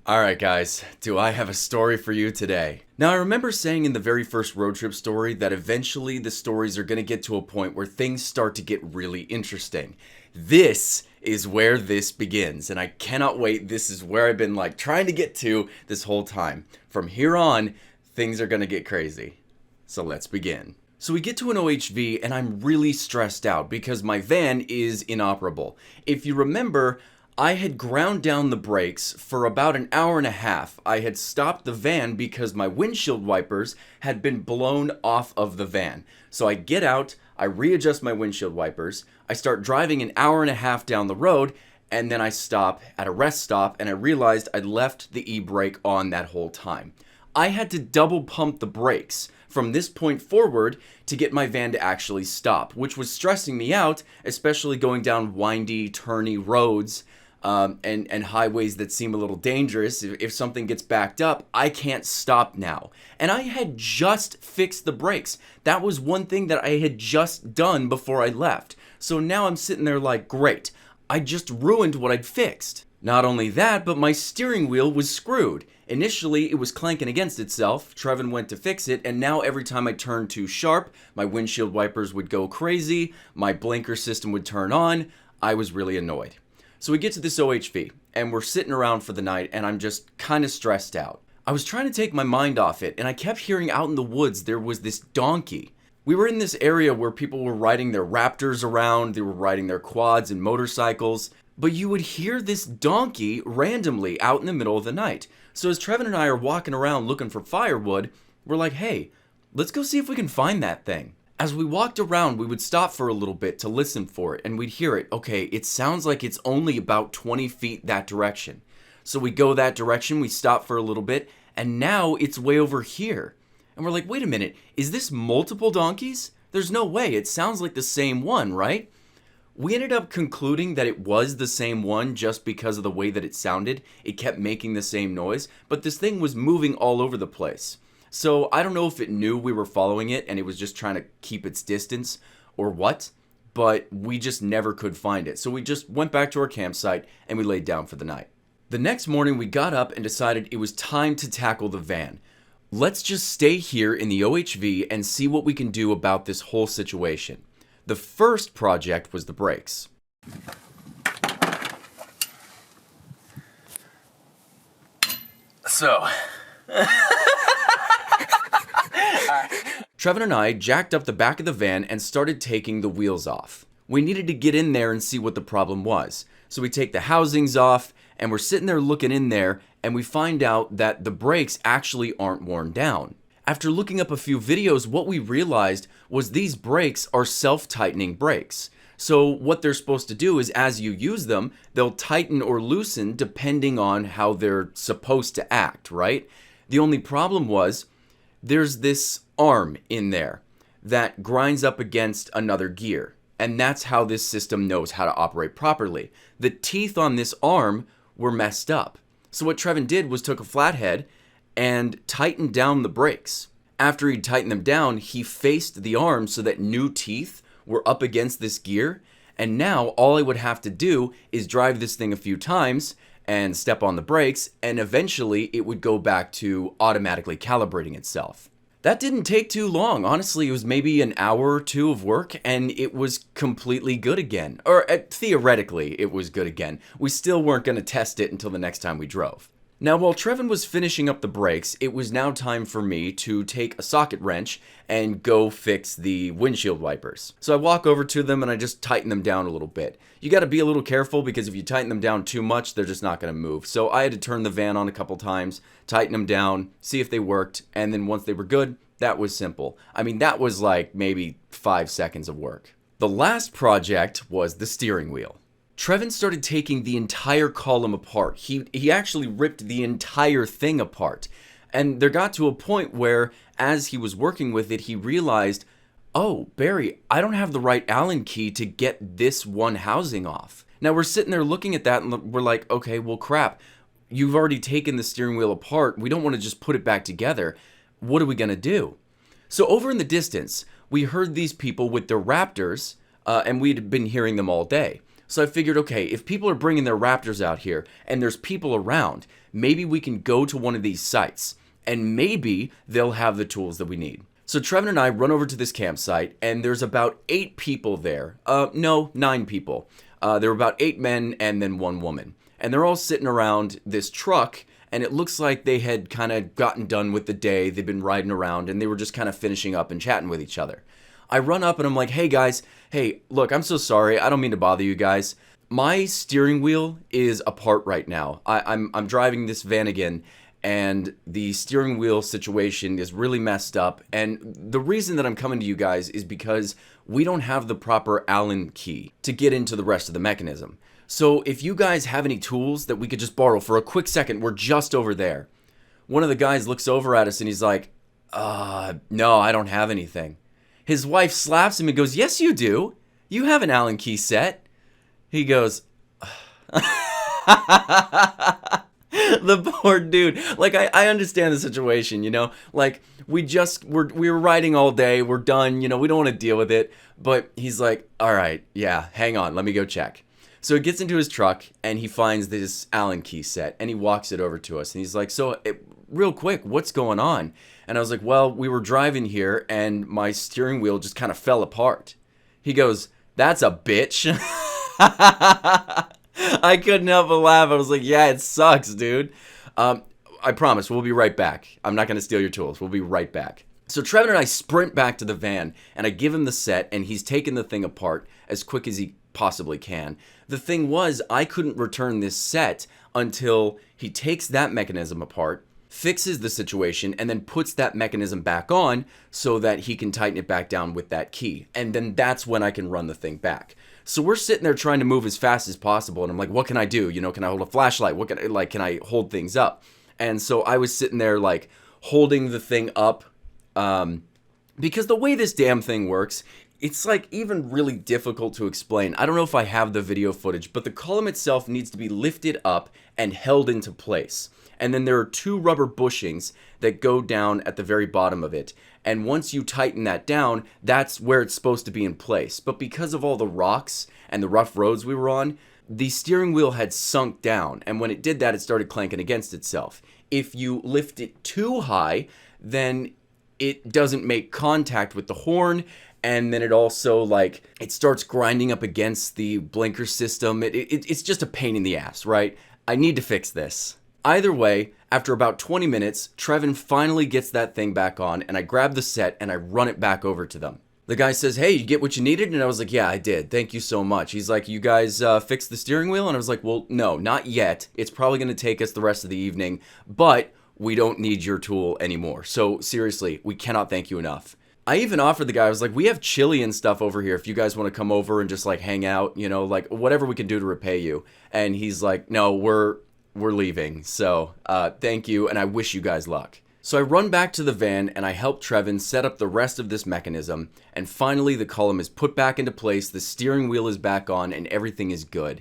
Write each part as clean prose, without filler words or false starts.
Alright guys, do I have a story for you today? Now I remember saying in the very first road trip story that eventually the stories are going to get to a point where things start to get really interesting. This is where this begins, and I cannot wait. This is where I've been trying to get to this whole time. From here on, things are going to get crazy. So let's begin. So we get to an OHV and I'm really stressed out because my van is inoperable. If you remember, I had ground down the brakes for about an hour and a half. I had stopped the van because my windshield wipers had been blown off of the van. So I get out, I readjust my windshield wipers, I start driving an hour and a half down the road, and then I stop at a rest stop and I realized I'd left the e-brake on that whole time. I had to double pump the brakes from this point forward to get my van to actually stop, which was stressing me out, especially going down windy, turny roads. And highways that seem a little dangerous. If something gets backed up, I can't stop now. And I had just fixed the brakes. That was one thing that I had just done before I left. So now I'm sitting there like, great, I just ruined what I'd fixed. Not only that, but my steering wheel was screwed. Initially, it was clanking against itself. Trevin went to fix it, and now every time I turned too sharp, my windshield wipers would go crazy, my blinker system would turn on. I was really annoyed. So we get to this OHV, and we're sitting around for the night, and I'm just kind of stressed out. I was trying to take my mind off it, and I kept hearing out in the woods there was this donkey. We were in this area where people were riding their Raptors around, they were riding their quads and motorcycles, but you would hear this donkey randomly out in the middle of the night. So as Trevin and I are walking around looking for firewood, we're like, hey, let's go see if we can find that thing. As we walked around, we would stop for a little bit to listen for it, and we'd hear it. Okay, it sounds like it's only about 20 feet that direction. So we go that direction, we stop for a little bit, and now it's way over here. And we're like, wait a minute, is this multiple donkeys? There's no way, it sounds like the same one, right? We ended up concluding that it was the same one just because of the way that it sounded. It kept making the same noise, but this thing was moving all over the place. So I don't know if it knew we were following it and it was just trying to keep its distance or what, but we just never could find it. So we just went back to our campsite and we laid down for the night. The next morning we got up and decided it was time to tackle the van. Let's just stay here in the OHV and see what we can do about this whole situation. The first project was the brakes. So... Trevin and I jacked up the back of the van and started taking the wheels off. We needed to get in there and see what the problem was. So we take the housings off and we're sitting there looking in there and we find out that the brakes actually aren't worn down. After looking up a few videos, what we realized was these brakes are self-tightening brakes. So what they're supposed to do is as you use them, they'll tighten or loosen depending on how they're supposed to act, right? The only problem was there's this arm in there that grinds up against another gear. And that's how this system knows how to operate properly. The teeth on this arm were messed up. So what Trevin did was took a flathead and tightened down the brakes. After he tightened them down, he faced the arm so that new teeth were up against this gear. And now all I would have to do is drive this thing a few times and step on the brakes, and eventually it would go back to automatically calibrating itself. That didn't take too long. Honestly, it was maybe an hour or two of work, and it was completely good again. Or theoretically, it was good again. We still weren't going to test it until the next time we drove. Now, while Trevin was finishing up the brakes, it was now time for me to take a socket wrench and go fix the windshield wipers. So I walk over to them and I just tighten them down a little bit. You got to be a little careful because if you tighten them down too much, they're just not going to move. So I had to turn the van on a couple times, tighten them down, see if they worked, and then once they were good, that was simple. I mean, that was like maybe 5 seconds of work. The last project was the steering wheel. Trevin started taking the entire column apart. He actually ripped the entire thing apart. And there got to a point where, as he was working with it, he realized, oh, Barry, I don't have the right Allen key to get this one housing off. Now we're sitting there looking at that and we're like, okay, well crap. You've already taken the steering wheel apart. We don't want to just put it back together. What are we going to do? So over in the distance, we heard these people with their Raptors, and we'd been hearing them all day. So I figured, okay, if people are bringing their Raptors out here and there's people around, maybe we can go to one of these sites and maybe they'll have the tools that we need. So Trevin and I run over to this campsite and there's about 8 people there. No, 9 people. There were about 8 men and then 1 woman. And they're all sitting around this truck, and it looks like they had kind of gotten done with the day. They've been riding around, and they were just kind of finishing up and chatting with each other. I run up, and I'm like, hey, guys. Hey, look, I'm so sorry. I don't mean to bother you guys. My steering wheel is apart right now. I'm driving this van again, and the steering wheel situation is really messed up. And the reason that I'm coming to you guys is because we don't have the proper Allen key to get into the rest of the mechanism. So if you guys have any tools that we could just borrow for a quick second, we're just over there. One of the guys looks over at us and he's like, no, I don't have anything. His wife slaps him and goes, yes, you do. You have an Allen key set. He goes, the poor dude. Like, I understand the situation, you know? Like, we were riding all day. We're done. You know, we don't want to deal with it. But he's like, all right, yeah, hang on. Let me go check. So he gets into his truck and he finds this Allen key set and he walks it over to us. And he's like, so real quick, what's going on? And I was like, well, we were driving here and my steering wheel just kind of fell apart. He goes, that's a bitch. I couldn't help but laugh. I was like, yeah, it sucks, dude. I promise, we'll be right back. I'm not going to steal your tools. We'll be right back. So Trevin and I sprint back to the van, and I give him the set, and he's taking the thing apart as quick as he possibly can. The thing was, I couldn't return this set until he takes that mechanism apart, fixes the situation, and then puts that mechanism back on so that he can tighten it back down with that key. And then that's when I can run the thing back. So we're sitting there trying to move as fast as possible, and I'm like, what can I do? You know, can I hold a flashlight? Can I hold things up? And so I was sitting there like holding the thing up, because the way this damn thing works, it's like even really difficult to explain. I don't know if I have the video footage, but the column itself needs to be lifted up and held into place. And then there are 2 rubber bushings that go down at the very bottom of it. And once you tighten that down, that's where it's supposed to be in place. But because of all the rocks and the rough roads we were on, the steering wheel had sunk down. And when it did that, it started clanking against itself. If you lift it too high, then it doesn't make contact with the horn, and then it also, like, it starts grinding up against the blinker system. It's just a pain in the ass, right? I need to fix this. Either way, after about 20 minutes, Trevin finally gets that thing back on, and I grab the set and I run it back over to them. The guy says, hey, you get what you needed? And I was like, yeah, I did. Thank you so much. He's like, you guys fixed the steering wheel? And I was like, well, no, not yet. It's probably going to take us the rest of the evening, but we don't need your tool anymore. So seriously, we cannot thank you enough. I even offered the guy, I was like, we have chili and stuff over here if you guys want to come over and just like hang out, you know, like whatever we can do to repay you. And he's like, no, we're leaving. So thank you, and I wish you guys luck. So I run back to the van and I help Trevin set up the rest of this mechanism, and finally the column is put back into place, the steering wheel is back on, and everything is good.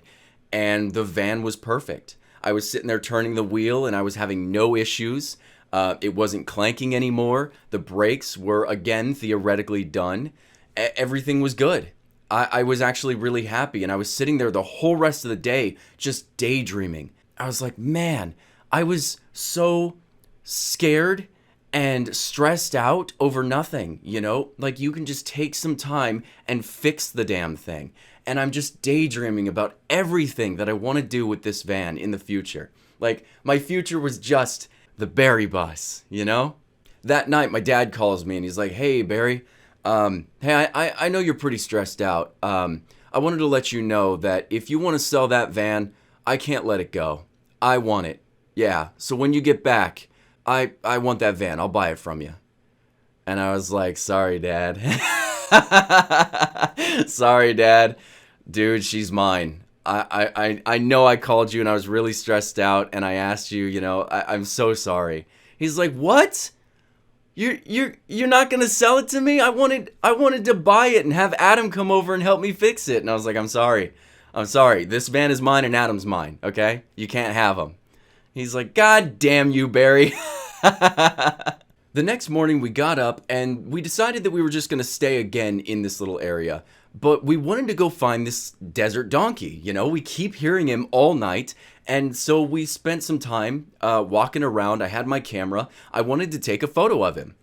And the van was perfect. I was sitting there turning the wheel and I was having no issues. It wasn't clanking anymore. The brakes were again theoretically done. Everything was good. I was actually really happy, and I was sitting there the whole rest of the day just daydreaming. I was like, man, I was so scared and stressed out over nothing, you know? Like, you can just take some time and fix the damn thing. And I'm just daydreaming about everything that I want to do with this van in the future. Like, my future was just the Barry bus, you know? That night, my dad calls me and he's like, hey, Barry, hey, I know you're pretty stressed out. I wanted to let you know that if you want to sell that van, I can't let it go. I want it. Yeah, so when you get back, I want that van. I'll buy it from you. And I was like, sorry, Dad. Sorry, Dad. Dude, she's mine. I know I called you and I was really stressed out and I asked you, you know, I'm so sorry. He's like, what? You're not gonna sell it to me? I wanted to buy it and have Adam come over and help me fix it. And I was like, I'm sorry. This van is mine and Adam's mine, okay? You can't have him. He's like, God damn you, Barry. The next morning we got up and we decided that we were just going to stay again in this little area. But we wanted to go find this desert donkey. You know, we keep hearing him all night. And so we spent some time walking around. I had my camera. I wanted to take a photo of him.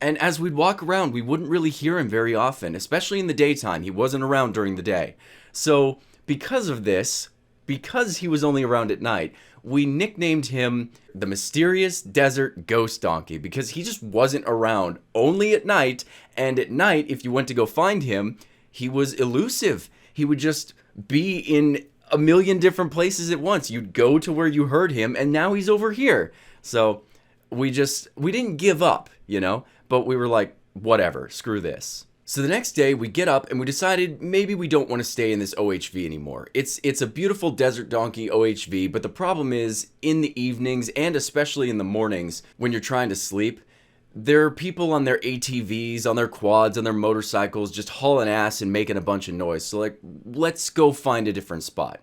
And as we'd walk around, we wouldn't really hear him very often, especially in the daytime. He wasn't around during the day. So because of this, because he was only around at night, we nicknamed him the Mysterious Desert Ghost Donkey because he just wasn't around only at night. And at night, if you went to go find him, he was elusive. He would just be in a million different places at once. You'd go to where you heard him, and now he's over here. So we didn't give up, you know, but we were like, whatever, screw this. So the next day we get up and we decided maybe we don't want to stay in this OHV anymore. It's a beautiful desert donkey OHV, but the problem is in the evenings and especially in the mornings when you're trying to sleep, there are people on their ATVs, on their quads, on their motorcycles just hauling ass and making a bunch of noise. So like, let's go find a different spot.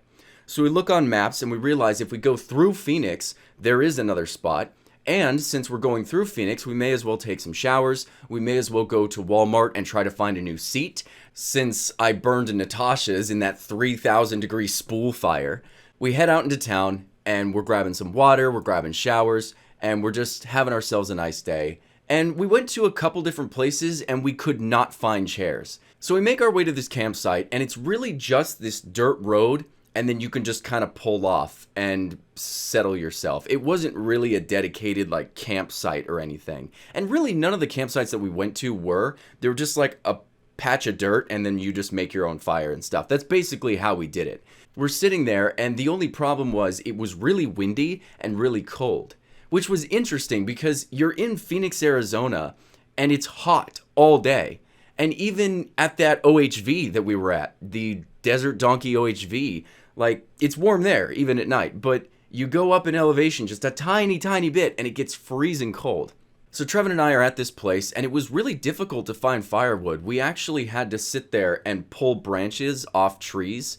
So we look on maps and we realize if we go through Phoenix, there is another spot. And since we're going through Phoenix, we may as well take some showers. We may as well go to Walmart and try to find a new seat. Since I burned Natasha's in that 3,000 degree spool fire, we head out into town and we're grabbing some water, we're grabbing showers, and we're just having ourselves a nice day. And we went to a couple different places and we could not find chairs. So we make our way to this campsite and it's really just this dirt road, and then you can just kind of pull off and settle yourself. It wasn't really a dedicated like campsite or anything. And really none of the campsites that we went to were. They were just like a patch of dirt and then you just make your own fire and stuff. That's basically how we did it. We're sitting there and the only problem was it was really windy and really cold, which was interesting because you're in Phoenix, Arizona, and it's hot all day. And even at that OHV that we were at, the Desert Donkey OHV, like, it's warm there, even at night, but you go up in elevation just a tiny, tiny bit, and it gets freezing cold. So Trevin and I are at this place, and it was really difficult to find firewood. We actually had to sit there and pull branches off trees.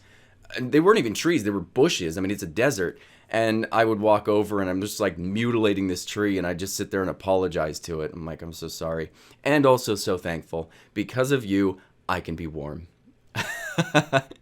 And they weren't even trees, they were bushes. I mean, it's a desert. And I would walk over, and I'm just, like, mutilating this tree, and I just sit there and apologize to it. I'm like, I'm so sorry. And also so thankful. Because of you, I can be warm.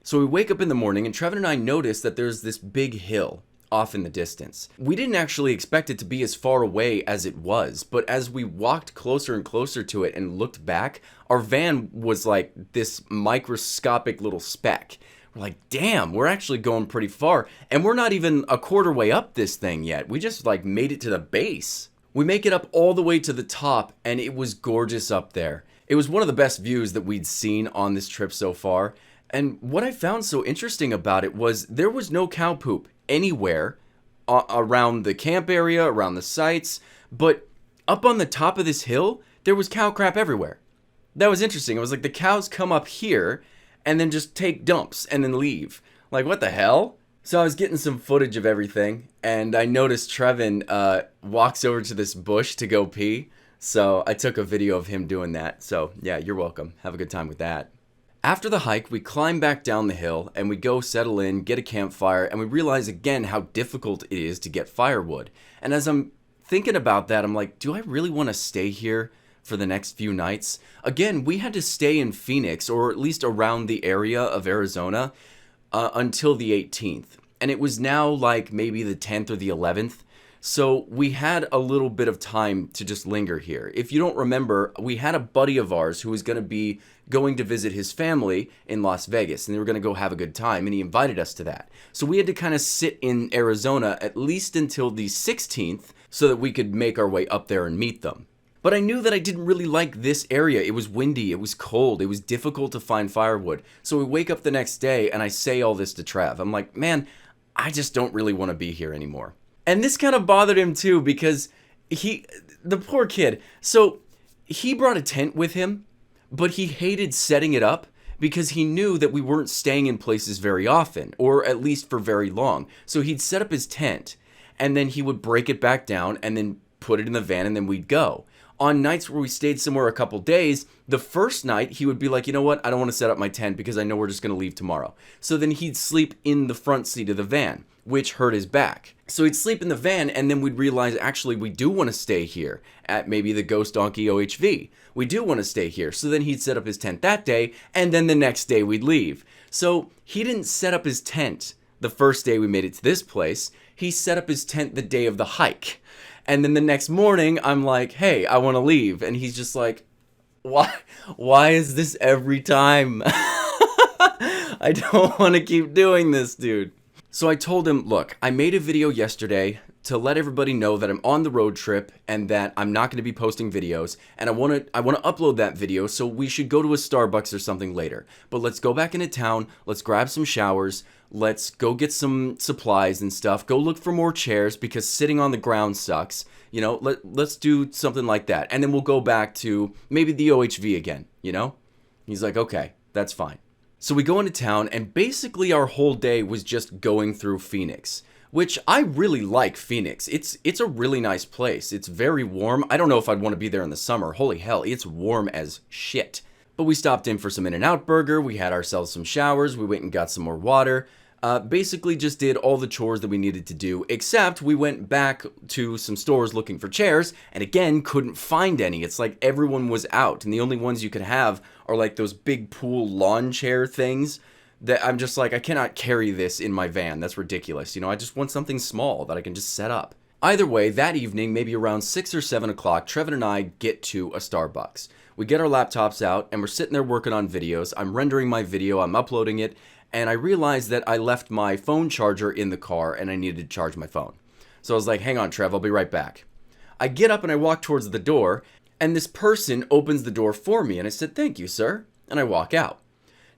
So we wake up in the morning and Trevin and I notice that there's this big hill off in the distance. We didn't actually expect it to be as far away as it was, but as we walked closer and closer to it and looked back, our van was like this microscopic little speck. We're like, damn, we're actually going pretty far, and we're not even a quarter way up this thing yet. We just like made it to the base. We make it up all the way to the top, and it was gorgeous up there. It was one of the best views that we'd seen on this trip so far. And what I found so interesting about it was there was no cow poop anywhere around the camp area, around the sites, but up on the top of this hill, there was cow crap everywhere. That was interesting. It was like the cows come up here and then just take dumps and then leave. Like, what the hell? So I was getting some footage of everything, and I noticed Trevin walks over to this bush to go pee. So I took a video of him doing that. So yeah, you're welcome. Have a good time with that. After the hike, we climb back down the hill and we go settle in, get a campfire, and we realize again how difficult it is to get firewood. And as I'm thinking about that, I'm like, do I really want to stay here for the next few nights? Again, we had to stay in Phoenix, or at least around the area of Arizona, until the 18th. And it was now like maybe the 10th or the 11th. So we had a little bit of time to just linger here. If you don't remember, we had a buddy of ours who was going to be going to visit his family in Las Vegas, and they were going to go have a good time, and he invited us to that. So we had to kind of sit in Arizona at least until the 16th so that we could make our way up there and meet them. But I knew that I didn't really like this area. It was windy, it was cold, it was difficult to find firewood. So we wake up the next day and I say all this to Trav. I'm like, man, I just don't really want to be here anymore. And this kind of bothered him too because the poor kid, so he brought a tent with him, but he hated setting it up because he knew that we weren't staying in places very often, or at least for very long. So he'd set up his tent and then he would break it back down and then put it in the van and then we'd go. On nights where we stayed somewhere a couple days, the first night he would be like, you know what, I don't want to set up my tent because I know we're just going to leave tomorrow. So then he'd sleep in the front seat of the van. which hurt his back. So he'd sleep in the van, and then we'd realize, actually, we do want to stay here at maybe the Ghost Donkey OHV. We do want to stay here. So then he'd set up his tent that day, and then the next day we'd leave. So he didn't set up his tent the first day we made it to this place. He set up his tent the day of the hike. And then the next morning, I'm like, hey, I want to leave. And he's just like, why is this every time? I don't want to keep doing this, dude. So I told him, look, I made a video yesterday to let everybody know that I'm on the road trip and that I'm not going to be posting videos, and I want to upload that video, so we should go to a Starbucks or something later. But let's go back into town, let's grab some showers, let's go get some supplies and stuff, go look for more chairs because sitting on the ground sucks. You know, let's do something like that. And then we'll go back to maybe the OHV again, you know? He's like, okay, that's fine. So we go into town, and basically our whole day was just going through Phoenix, which I really like Phoenix. It's a really nice place. It's very warm. I don't know if I'd want to be there in the summer. Holy hell, it's warm as shit. But we stopped in for some In-N-Out Burger. We had ourselves some showers. We went and got some more water. Basically just did all the chores that we needed to do, except we went back to some stores looking for chairs, and again, couldn't find any. It's like everyone was out, and the only ones you could have are like those big pool lawn chair things that I'm just like, I cannot carry this in my van. That's ridiculous. You know, I just want something small that I can just set up. Either way, that evening, maybe around 6 or 7 o'clock, Trevin and I get to a Starbucks. We get our laptops out, and we're sitting there working on videos. I'm rendering my video, I'm uploading it, and I realized that I left my phone charger in the car and I needed to charge my phone. So I was like, hang on, Trev, I'll be right back. I get up and I walk towards the door, and this person opens the door for me, and I said, thank you, sir, and I walk out.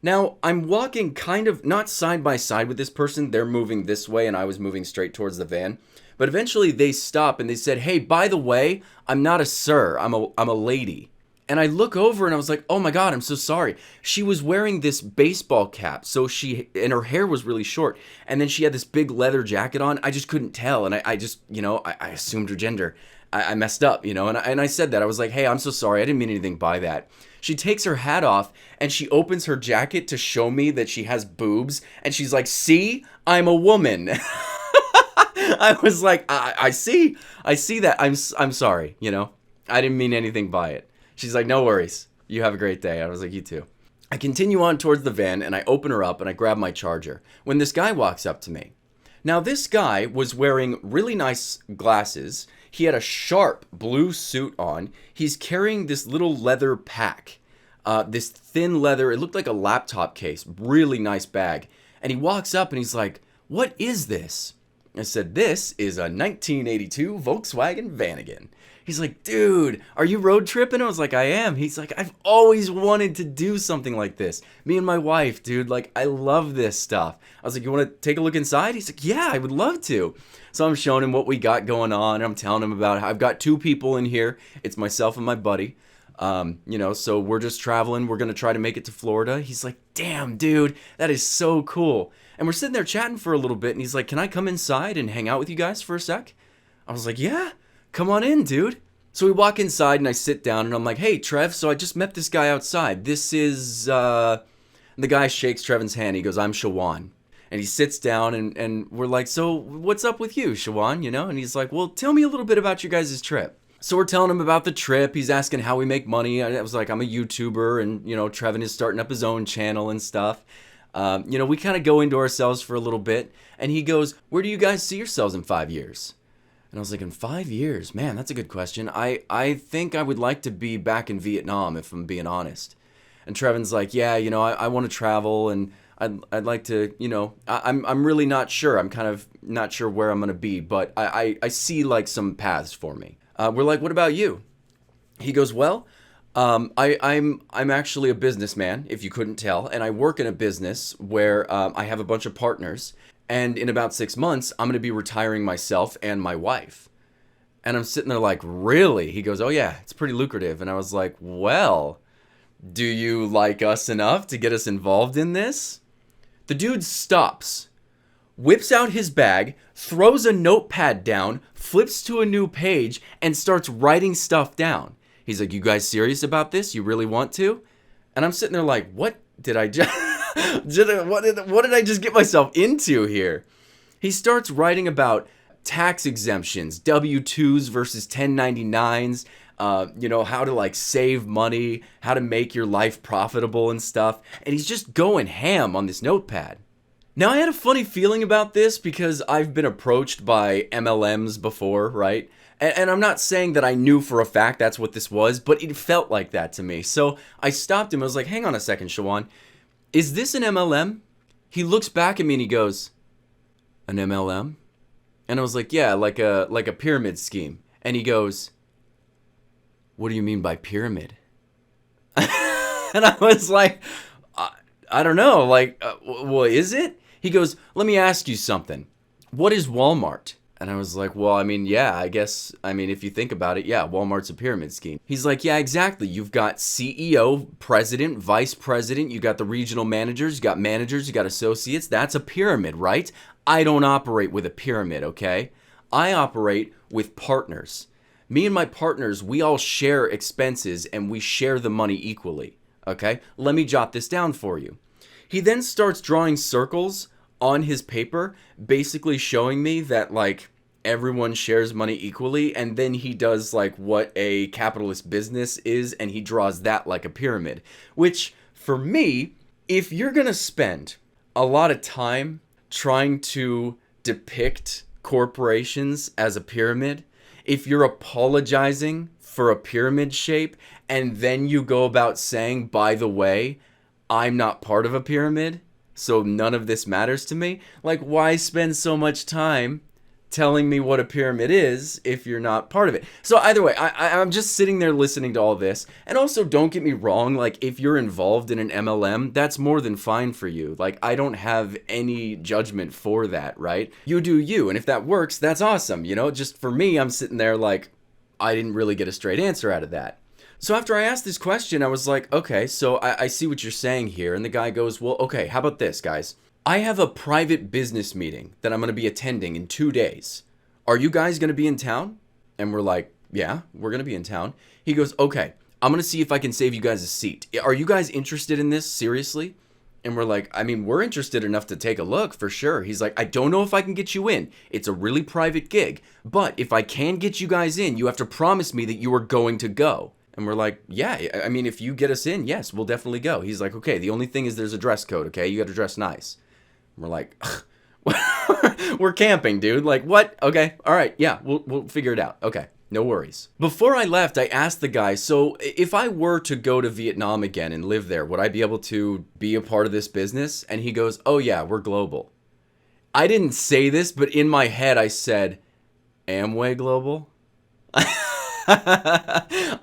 Now, I'm walking kind of not side by side with this person. They're moving this way and I was moving straight towards the van. But eventually they stop and they said, hey, by the way, I'm not a sir, I'm a lady. And I look over and I was like, oh my God, I'm so sorry. She was wearing this baseball cap, and her hair was really short. And then she had this big leather jacket on. I just couldn't tell. And I just, you know, I assumed her gender. I messed up, you know, and I said that. I was like, hey, I'm so sorry. I didn't mean anything by that. She takes her hat off and she opens her jacket to show me that she has boobs. And she's like, see, I'm a woman. I was like, I see that. I'm sorry, you know, I didn't mean anything by it. She's like, no worries. You have a great day. I was like, you too. I continue on towards the van and I open her up and I grab my charger when this guy walks up to me. Now, this guy was wearing really nice glasses. He had a sharp blue suit on. He's carrying this little leather pack, this thin leather. It looked like a laptop case, really nice bag. And he walks up and he's like, what is this? I said, this is a 1982 Volkswagen Vanagon. He's like, dude, are you road tripping? I was like, I am. He's like, I've always wanted to do something like this. Me and my wife, dude, like, I love this stuff. I was like, you want to take a look inside? He's like, yeah, I would love to. So I'm showing him what we got going on. I'm telling him about how I've got 2 people in here. It's myself and my buddy. You know, so we're just traveling. We're going to try to make it to Florida. He's like, damn, dude, that is so cool. And we're sitting there chatting for a little bit. And he's like, can I come inside and hang out with you guys for a sec? I was like, yeah. Come on in, dude. So we walk inside and I sit down and I'm like, hey, Trev, so I just met this guy outside. This is, the guy shakes Trevin's hand. He goes, I'm Shawan. And he sits down and we're like, so what's up with you, Shawan, you know? And he's like, well, tell me a little bit about your guys' trip. So we're telling him about the trip. He's asking how we make money. I was like, I'm a YouTuber and, you know, Trevin is starting up his own channel and stuff. You know, we kind of go into ourselves for a little bit. And he goes, where do you guys see yourselves in 5 years? And I was like, in 5 years? Man, that's a good question. I think I would like to be back in Vietnam, if I'm being honest. And Trevin's like, yeah, you know, I want to travel and I'd like to, you know, I'm really not sure. I'm kind of not sure where I'm going to be, but I see like some paths for me. We're like, what about you? He goes, well, I'm actually a businessman, if you couldn't tell, and I work in a business where I have a bunch of partners. And in about 6 months, I'm going to be retiring myself and my wife. And I'm sitting there like, really? He goes, oh yeah, it's pretty lucrative. And I was like, well, do you like us enough to get us involved in this? The dude stops, whips out his bag, throws a notepad down, flips to a new page, and starts writing stuff down. He's like, you guys serious about this? You really want to? And I'm sitting there like, what did I just... what did I just get myself into here? He starts writing about tax exemptions, W-2s versus 1099s, how to like save money, how to make your life profitable and stuff. And he's just going ham on this notepad. Now, I had a funny feeling about this because I've been approached by MLMs before, right? And I'm not saying that I knew for a fact that's what this was, but it felt like that to me. So I stopped him. I was like, hang on a second, Shawan. Is this an MLM? He looks back at me and he goes, an MLM? And I was like, yeah, like a pyramid scheme. And he goes, what do you mean by pyramid? And I was like, I don't know. Like, well, is it? He goes, let me ask you something. What is Walmart? And I was like, well, I mean, yeah, I guess, if you think about it, yeah, Walmart's a pyramid scheme. He's like, yeah, exactly. You've got CEO, president, vice president, you got the regional managers, you got associates. That's a pyramid, right? I don't operate with a pyramid, okay? I operate with partners. Me and my partners, we all share expenses and we share the money equally, okay? Let me jot this down for you. He then starts drawing circles on his paper, basically showing me that, like, everyone shares money equally, and then he does like what a capitalist business is, and he draws that like a pyramid. Which, for me, if you're gonna spend a lot of time trying to depict corporations as a pyramid, if you're apologizing for a pyramid shape, and then you go about saying, by the way, I'm not part of a pyramid, so none of this matters to me, like, why spend so much time telling me what a pyramid is if you're not part of it? So either way, I'm just sitting there listening to all this. And also, don't get me wrong, like, if you're involved in an MLM, that's more than fine for you. Like, I don't have any judgment for that, right? You do you, and if that works, that's awesome, Just for me, I'm sitting there like, I didn't really get a straight answer out of that. So after I asked this question, I was like, okay, so I see what you're saying here. And the guy goes, well, okay, how about this, guys? I have a private business meeting that I'm going to be attending in 2 days. Are you guys going to be in town? And we're like, yeah, we're going to be in town. He goes, okay, I'm going to see if I can save you guys a seat. Are you guys interested in this? Seriously? And we're like, we're interested enough to take a look for sure. He's like, I don't know if I can get you in. It's a really private gig. But if I can get you guys in, you have to promise me that you are going to go. And we're like, yeah, if you get us in, yes, we'll definitely go. He's like, okay, the only thing is there's a dress code, okay? You got to dress nice. And we're like, we're camping, dude. Like, what? Okay, all right, yeah, we'll figure it out. Okay, no worries. Before I left, I asked the guy, so if I were to go to Vietnam again and live there, would I be able to be a part of this business? And he goes, oh yeah, we're global. I didn't say this, but in my head I said, Amway Global?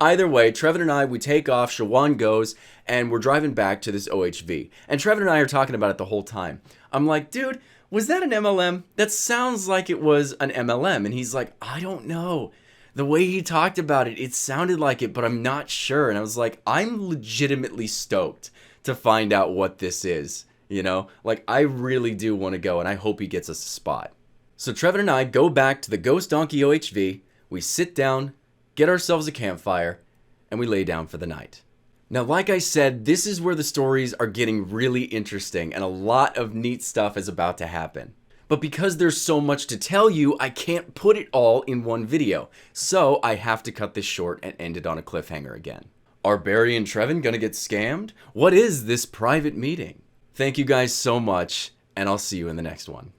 Either way, Trevin and I, we take off, Shawan goes, and we're driving back to this OHV. And Trevin and I are talking about it the whole time. I'm like, dude, was that an MLM? That sounds like it was an MLM. And he's like, I don't know. The way he talked about it, it sounded like it, but I'm not sure. And I was like, I'm legitimately stoked to find out what this is. Like, I really do want to go, and I hope he gets us a spot. So Trevin and I go back to the Ghost Donkey OHV. We sit down, get ourselves a campfire, and we lay down for the night. Now, like I said, this is where the stories are getting really interesting, and a lot of neat stuff is about to happen. But because there's so much to tell you, I can't put it all in one video. So I have to cut this short and end it on a cliffhanger again. Are Barry and Trevin gonna get scammed? What is this private meeting? Thank you guys so much, and I'll see you in the next one.